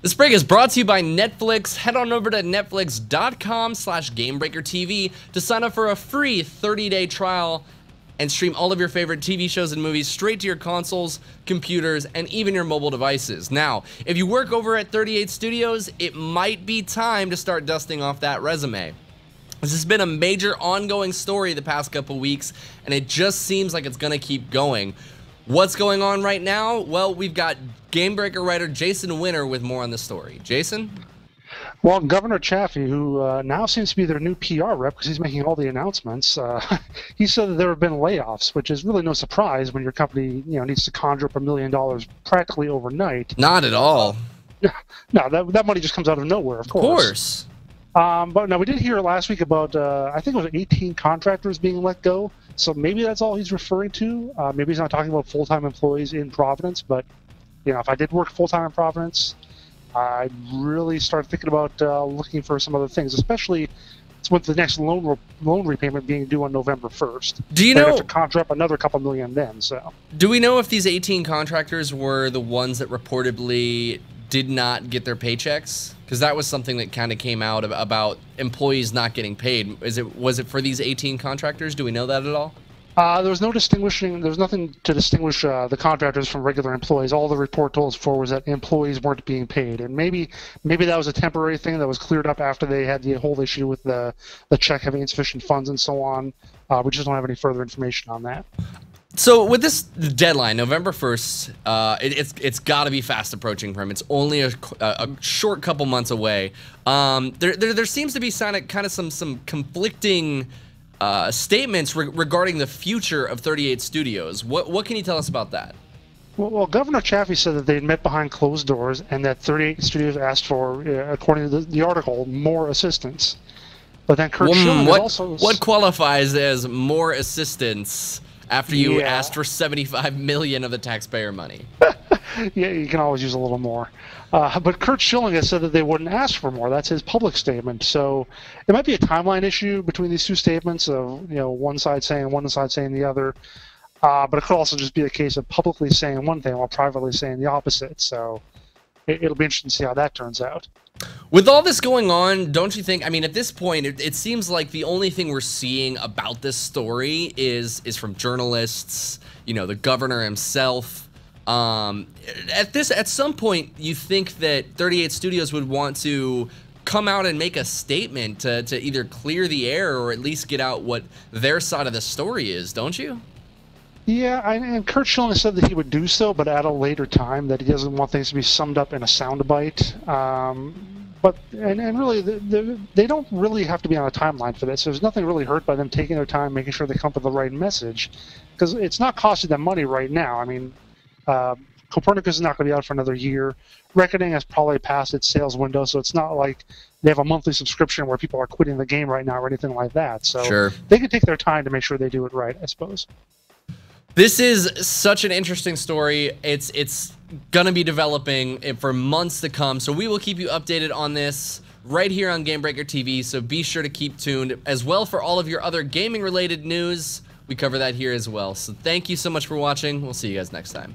This break is brought to you by Netflix. Head on over to netflix.com/GameBreakerTV to sign up for a free 30-day trial and stream all of your favorite TV shows and movies straight to your consoles, computers, and even your mobile devices. Now, if you work over at 38 Studios, it might be time to start dusting off that resume. This has been a major ongoing story the past couple weeks, and it just seems like it's going to keep going. What's going on right now? Well, we've got Game Breaker writer Jason Winter with more on the story. Jason? Well, Governor Chafee, who now seems to be their new PR rep because he's making all the announcements, he said that there have been layoffs, which is really no surprise when your company, needs to conjure up $1 million practically overnight. Not at all. No, that money just comes out of nowhere, of course. Of course. But no, we did hear last week about, I think it was 18 contractors being let go. So maybe that's all he's referring to. Maybe he's not talking about full-time employees in Providence, but if I did work full-time in Providence, I'd really start thinking about looking for some other things, especially with the next loan repayment being due on November 1st. Do you know? Have to conjure up another couple million then. So. Do we know if these 18 contractors were the ones that reportedly did not get their paychecks? Because that was something that kind of came out about employees not getting paid. Was it for these 18 contractors? Do we know that at all? There was no distinguishing. There was nothing to distinguish the contractors from regular employees. All the report told us for was that employees weren't being paid, and maybe that was a temporary thing that was cleared up after they had the whole issue with the check having insufficient funds and so on. We just don't have any further information on that. So with this deadline, November 1st, it's got to be fast approaching for him. It's only a short couple months away. There seems to be kind of some conflicting statements regarding the future of 38 Studios. What can you tell us about that? Well, Governor Chafee said that they met behind closed doors and that 38 Studios asked for, according to the article, more assistance. But then Kurt Schilling also... What qualifies as more assistance after you asked for $75 million of the taxpayer money? Yeah, you can always use a little more. But Kurt Schilling has said that they wouldn't ask for more. That's his public statement. So it might be a timeline issue between these two statements of, one side saying one side saying the other. But it could also just be a case of publicly saying one thing while privately saying the opposite. So it'll be interesting to see how that turns out. With all this going on, don't you think, at this point, it seems like the only thing we're seeing about this story is from journalists, the governor himself. At some point, you think that 38 Studios would want to come out and make a statement to either clear the air or at least get out what their side of the story is, don't you? Yeah, and Kurt Schilling said that he would do so, but at a later time, that he doesn't want things to be summed up in a soundbite. But really, they don't really have to be on a timeline for this. There's nothing really hurt by them taking their time, making sure they come up with the right message, because it's not costing them money right now. Copernicus is not going to be out for another year. Reckoning has probably passed its sales window, so it's not like they have a monthly subscription where people are quitting the game right now or anything like that. So sure, they can take their time to make sure they do it right, I suppose. This is such an interesting story. It's going to be developing for months to come, so we will keep you updated on this right here on Game Breaker TV, so be sure to keep tuned as well for all of your other gaming-related news. We cover that here as well. So thank you so much for watching. We'll see you guys next time.